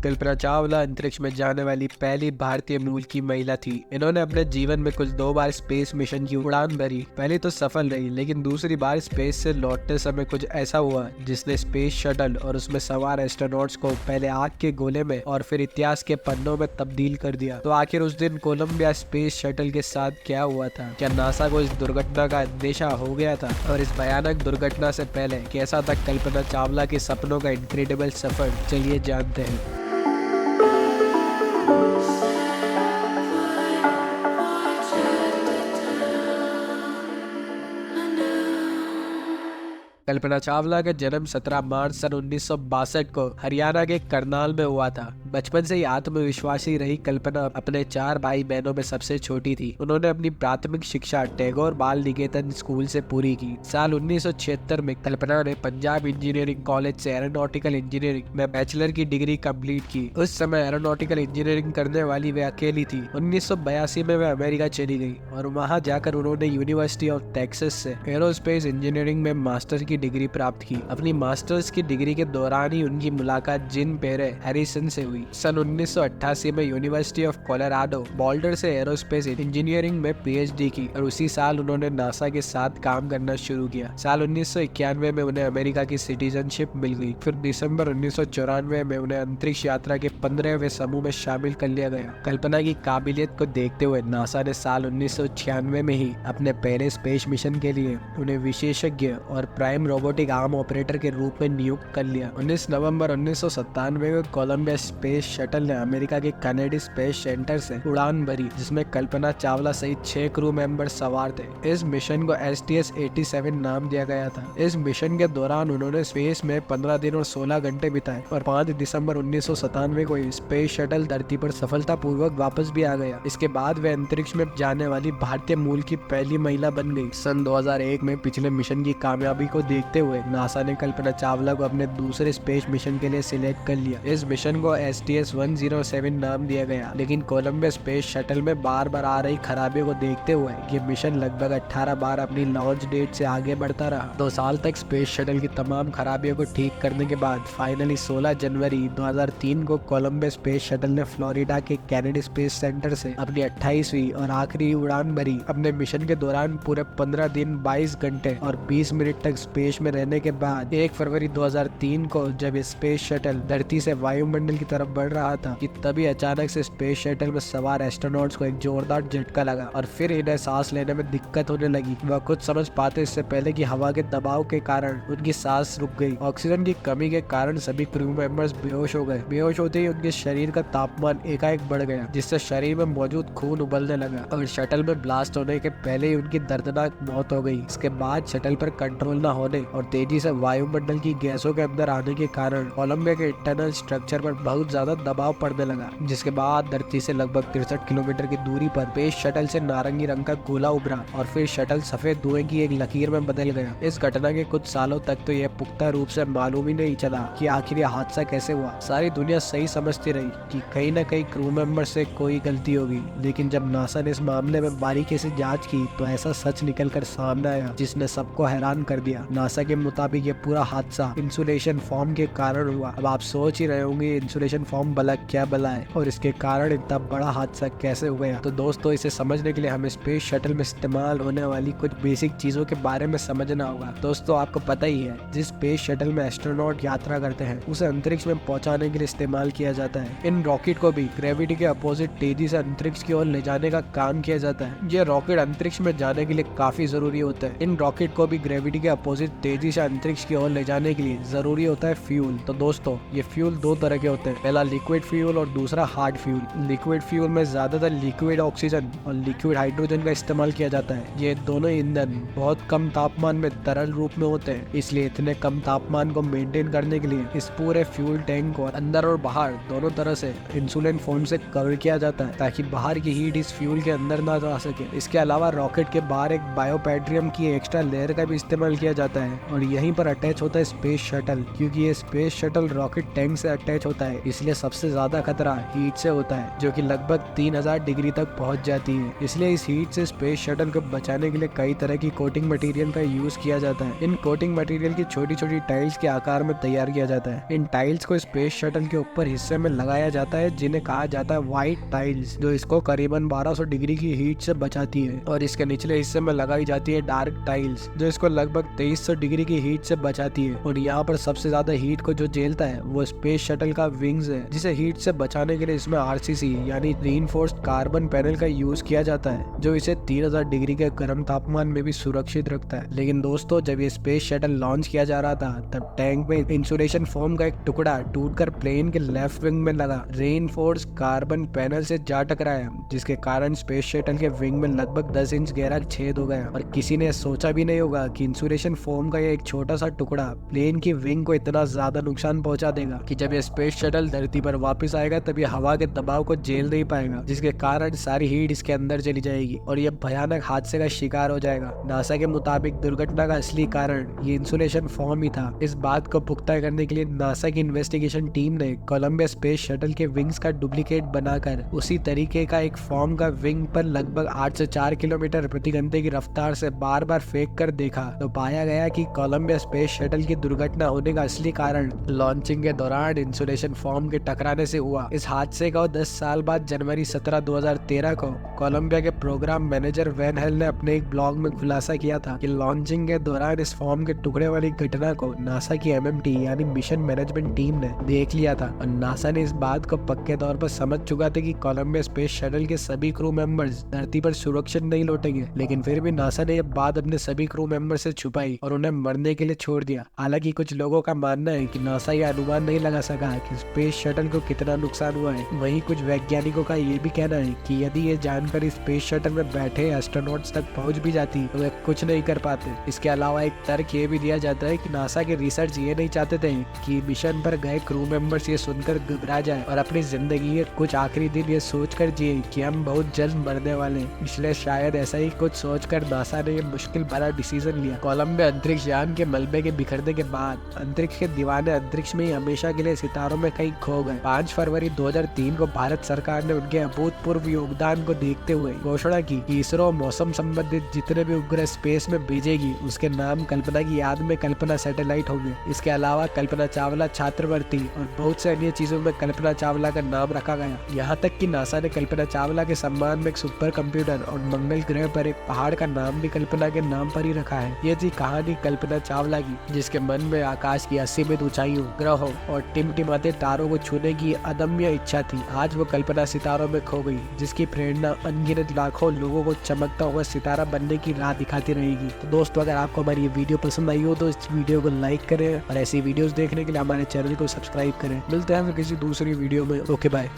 कल्पना चावला अंतरिक्ष में जाने वाली पहली भारतीय मूल की महिला थी। इन्होंने अपने जीवन में कुल 2 बार स्पेस मिशन की उड़ान भरी। पहली तो सफल रही, लेकिन दूसरी बार स्पेस से लौटते समय कुछ ऐसा हुआ जिसने स्पेस शटल और उसमें सवार एस्ट्रोनॉट्स को पहले आग के गोले में और फिर इतिहास के पन्नों में तब्दील कर दिया। तो आखिर उस दिन कोलंबिया स्पेस शटल के साथ क्या हुआ था? क्या नासा को इस दुर्घटना का अंदेशा हो गया था? और इस भयानक दुर्घटना से पहले कैसा था कल्पना चावला के सपनों का इनक्रेडिबल सफर? चलिए जानते हैं। कल्पना चावला का जन्म 17 मार्च सन 1962 को हरियाणा के करनाल में हुआ था। बचपन से ही आत्मविश्वासी रही कल्पना अपने 4 भाई बहनों में सबसे छोटी थी। उन्होंने अपनी प्राथमिक शिक्षा टैगोर बाल निकेतन स्कूल से पूरी की। साल 1976 में कल्पना ने पंजाब इंजीनियरिंग कॉलेज से एरोनॉटिकल इंजीनियरिंग में बैचलर की डिग्री कंप्लीट की। उस समय एरोनॉटिकल इंजीनियरिंग करने वाली वे अकेली थी। 1982 में वे अमेरिका चली गई और वहां जाकर उन्होंने यूनिवर्सिटी ऑफ टेक्सास से एरोस्पेस इंजीनियरिंग में मास्टर की डिग्री प्राप्त की। अपनी मास्टर्स की डिग्री के दौरान ही उनकी मुलाकात जिन पेरे हैरिसन से हुई। सन 1988 में यूनिवर्सिटी ऑफ कोलोराडो बोल्डर से एरोस्पेस इंजीनियरिंग में पीएचडी की और उसी साल उन्होंने नासा के साथ काम करना शुरू किया। साल 1991 में उन्हें अमेरिका की सिटीजनशिप मिल गई। फिर दिसंबर 1994 में उन्हें अंतरिक्ष यात्रा के 15वें समूह में शामिल कर लिया गया। कल्पना की काबिलियत को देखते हुए नासा ने साल 1996 में ही अपने पहले स्पेस मिशन के लिए उन्हें विशेषज्ञ और प्राइम रोबोटिक आर्म ऑपरेटर के रूप में नियुक्त कर लिया। 19 नवंबर 1997 में कोलंबिया स्पेस शटल ने अमेरिका के कैनेडी स्पेस सेंटर से उड़ान भरी, जिसमें कल्पना चावला सहित 6 क्रू मेंबर सवार थे। इस मिशन को STS-87 नाम दिया गया था। इस मिशन के दौरान उन्होंने स्पेस में 15 दिन और 16 घंटे बिताए और 5 दिसंबर 1997 को स्पेस शटल धरती पर सफलतापूर्वक वापस भी आ गया। इसके बाद वे अंतरिक्ष में जाने वाली भारतीय मूल की पहली महिला बन गई। सन 2001 में पिछले मिशन की कामयाबी को देखते हुए नासा ने कल्पना चावला को अपने दूसरे स्पेस मिशन के लिए सिलेक्ट कर लिया। इस मिशन को STS-107 नाम दिया गया, लेकिन कोलंबिया स्पेस शटल में बार बार आ रही खराबियों को देखते हुए ये मिशन लगभग 18 बार अपनी लॉन्च डेट से आगे बढ़ता रहा। 2 साल तक स्पेस शटल की तमाम खराबियों को ठीक करने के बाद फाइनली 16 जनवरी 2003 को कोलंबिया स्पेस शटल ने फ्लोरिडा के कैनेडी स्पेस सेंटर से अपनी 28वीं और आखिरी उड़ान भरी। अपने मिशन के दौरान पूरे 15 दिन 22 घंटे और 20 मिनट तक स्पेस में रहने के बाद 1 फरवरी 2003 को जब स्पेस शटल धरती से वायुमंडल की तरफ बढ़ रहा था कि तभी अचानक से स्पेस शटल में सवार एस्ट्रोनॉट्स को एक जोरदार झटका लगा और फिर इन्हें सांस लेने में दिक्कत होने लगी। वह कुछ समझ पाते इससे पहले कि हवा के दबाव के कारण उनकी सांस रुक गई। ऑक्सीजन की कमी के कारण सभी क्रू मेंबर्स बेहोश हो गए। बेहोश होते ही उनके शरीर का तापमान एकाएक बढ़ गया, जिससे शरीर में मौजूद खून उबलने लगा और शटल में ब्लास्ट होने के पहले ही उनकी दर्दनाक मौत हो गई। इसके बाद शटल पर कंट्रोल न होने और तेजी से वायुमंडल की गैसों के अंदर आने के कारण कोलंबिया के इंटरनल स्ट्रक्चर पर बहुत ज्यादा दबाव पड़ने लगा, जिसके बाद धरती से लगभग 63 किलोमीटर की दूरी पर स्पेस शटल से नारंगी रंग का गोला उभरा और फिर शटल सफेद धुएं की एक लकीर में बदल गया। इस घटना के कुछ सालों तक तो यह पुख्ता रूप से मालूम ही नहीं चला कि आखिर यह हादसा कैसे हुआ। सारी दुनिया सही समझती रही कि कहीं न कहीं क्रू मेंबर से कोई गलती होगी, लेकिन जब नासा ने इस मामले में बारीकी से जांच की तो ऐसा सच निकल कर सामने आया जिसने सबको हैरान कर दिया। नासा के मुताबिक ये पूरा हादसा इंसुलेशन फॉर्म के कारण हुआ। अब आप सोच ही रहे होंगे इंसुलेशन फॉर्म भला क्या भला है और इसके कारण इतना बड़ा हादसा कैसे हो गया। तो दोस्तों, इसे समझने के लिए हमें स्पेस शटल में इस्तेमाल होने वाली कुछ बेसिक चीजों के बारे में समझना होगा। दोस्तों, आपको पता ही है, जिस स्पेस शटल में एस्ट्रोनॉट यात्रा करते हैं उसे अंतरिक्ष में पहुंचाने के लिए इस्तेमाल किया जाता है। इन रॉकेट को भी ग्रेविटी के अपोजिट तेजी से अंतरिक्ष की ओर ले जाने का काम किया जाता है। ये रॉकेट अंतरिक्ष में जाने के लिए काफी जरूरी होता है। इन रॉकेट को भी ग्रेविटी के अपोजिट तेजी से अंतरिक्ष की ओर ले जाने के लिए जरूरी होता है फ्यूल। तो दोस्तों, ये फ्यूल 2 तरह के होते हैं, पहला लिक्विड फ्यूल और दूसरा हार्ड फ्यूल। लिक्विड फ्यूल में ज्यादातर लिक्विड ऑक्सीजन और लिक्विड हाइड्रोजन का इस्तेमाल किया जाता है। ये दोनों ईंधन बहुत कम तापमान में तरल रूप में होते हैं, इसलिए इतने कम तापमान को मेंटेन करने के लिए इस पूरे फ्यूल टैंक को अंदर और बाहर दोनों तरह से इंसुलिन फोम से कवर किया जाता है ताकि बाहर की हीट इस फ्यूल के अंदर ना जा सके। इसके अलावा रॉकेट के बाहर एक बायोपेट्रियम की एक्स्ट्रा लेयर का भी इस्तेमाल किया जाता है और यहीं पर अटैच होता है स्पेस शटल। क्योंकि ये स्पेस शटल रॉकेट टैंक से अटैच होता है, इसलिए सबसे ज्यादा खतरा हीट से होता है, जो कि लगभग 3000 डिग्री तक पहुंच जाती है। इसलिए इस हीट से स्पेस शटल को बचाने के लिए कई तरह की कोटिंग मटेरियल का यूज किया जाता है। इन कोटिंग मटेरियल की छोटी छोटी टाइल्स के आकार में तैयार किया जाता है। इन टाइल्स को स्पेस शटल के ऊपर हिस्से में लगाया जाता है, जिन्हें कहा जाता है व्हाइट टाइल्स, जो इसको करीबन 1200 डिग्री की हीट से बचाती है। और इसके निचले हिस्से में लगाई जाती है डार्क टाइल्स, जो इसको लगभग 2300 डिग्री की हीट से बचाती है। और यहाँ पर सबसे ज्यादा हीट को जो झेलता है वो स्पेस शटल का विंग्स है, जिसे हीट से बचाने के लिए इसमें आरसीसी यानी रीइंफोर्स्ड कार्बन पैनल का यूज किया जाता है, जो इसे 3000 डिग्री के गर्म तापमान में भी सुरक्षित रखता है। लेकिन दोस्तों, जब ये स्पेस शटल लॉन्च किया जा रहा था, तब टैंक में इंसुलेशन फोम का एक टुकड़ा टूटकर प्लेन के लेफ्ट विंग में लगा रीइंफोर्स्ड कार्बन पैनल से जा टकराया, जिसके कारण स्पेस शटल के विंग में लगभग 10 इंच गहरा छेद हो गया। और किसी ने सोचा भी नहीं होगा कि इंसुलेशन फोम का ये एक छोटा सा टुकड़ा प्लेन की विंग को इतना ज्यादा नुकसान पहुंचा देगा कि जब ये स्पेस शटल धरती पर वापस आएगा तब ये हवा के दबाव को झेल नहीं पाएगा, जिसके कारण सारी हीट इसके अंदर चली जाएगी और ये भयानक हादसे का शिकार हो जाएगा। नासा के मुताबिक दुर्घटना का असली कारण ये इंसुलेशन फोम ही था। इस बात को पुख्ता करने के लिए नासा की इन्वेस्टिगेशन टीम ने कोलंबिया स्पेस शटल के विंग्स का डुप्लीकेट बनाकर उसी तरीके का एक फॉर्म का विंग पर लगभग 8 से 4 किलोमीटर प्रति घंटे की रफ्तार से बार बार फेंक कर देखा, तो पाया गया कि कोलंबिया स्पेस शटल की दुर्घटना होने का असली कारण लॉन्चिंग के दौरान इंसुलेशन फॉर्म के टकराने से हुआ। इस हादसे का 10 साल बाद जनवरी 17, 2013 को कोलंबिया के प्रोग्राम मैनेजर वैन हेल ने अपने एक ब्लॉग में खुलासा किया था कि लॉन्चिंग के दौरान इस फॉर्म के टुकड़े वाली घटना को नासा की MMT यानी मिशन मैनेजमेंट टीम ने देख लिया था और नासा ने इस बात को पक्के तौर पर समझ चुका था कि कोलंबिया स्पेस शटल के सभी क्रू मेंबर्स धरती पर सुरक्षित नहीं लौटेंगे। लेकिन फिर भी नासा ने यह बात अपने सभी क्रू मेंबर से छुपाई और उन्हें मरने के लिए छोड़ दिया। हालांकि कुछ लोगों का मानना है कि नासा यह अनुमान नहीं लगा सका कि स्पेस शटल को कितना नुकसान हुआ है। वहीं कुछ वैज्ञानिकों का ये भी कहना है कि यदि ये जानकारी स्पेस शटल में बैठे एस्ट्रोनॉट्स तक पहुंच भी जाती तो वे कुछ नहीं कर पाते। इसके अलावा एक तर्क ये भी दिया जाता है कि नासा के रिसर्च ये नहीं चाहते थे कि मिशन पर गए क्रू मेंबर्स ये सुनकर घबरा जाए और अपनी जिंदगी के कुछ आखिरी दिन ये सोचकर जिए कि हम बहुत जल्द मरने वाले हैं। इसलिए शायद ऐसा ही कुछ सोचकर नासा ने ये मुश्किल भरा डिसीजन लिया। कोलंबिया अंतरिक्ष यान के मलबे के बिखरने के बाद अंतरिक्ष के दीवाने अंतरिक्ष में हमेशा के लिए सितारों में कहीं खो गए। 5 फरवरी 2003 को भारत सरकार ने उनके अभूतपूर्व योगदान को देखते हुए घोषणा की कि इसरो मौसम संबंधित जितने भी उपग्रह स्पेस में भेजेगी उसके नाम कल्पना की याद में कल्पना सैटेलाइट होंगे। इसके अलावा कल्पना चावला छात्रवृत्ति और बहुत से अन्य चीजों में कल्पना चावला का नाम रखा गया। यहाँ तक कि नासा ने कल्पना चावला के सम्मान में एक सुपर कंप्यूटर और मंगल ग्रह पर एक पहाड़ का नाम भी कल्पना के नाम पर ही रखा है। ये थी कहानी कल्पना चावला की, जिसके मन में आकाश की असीमित ऊंचाइयों, ग्रहों और टिमटिमाते तारों को छूने की अदम्य इच्छा थी। आज वो कल्पना सितारों में खो गई, जिसकी प्रेरणा अनगिनत लाखों लोगों को चमकता हुआ सितारा बनने की राह दिखाती रहेगी। तो दोस्तों, अगर आपको हमारी ये वीडियो पसंद आई हो तो इस वीडियो को लाइक करें और ऐसी वीडियोस देखने के लिए हमारे चैनल को सब्सक्राइब करें। मिलते हैं फिर किसी दूसरी वीडियो में। Okay bye.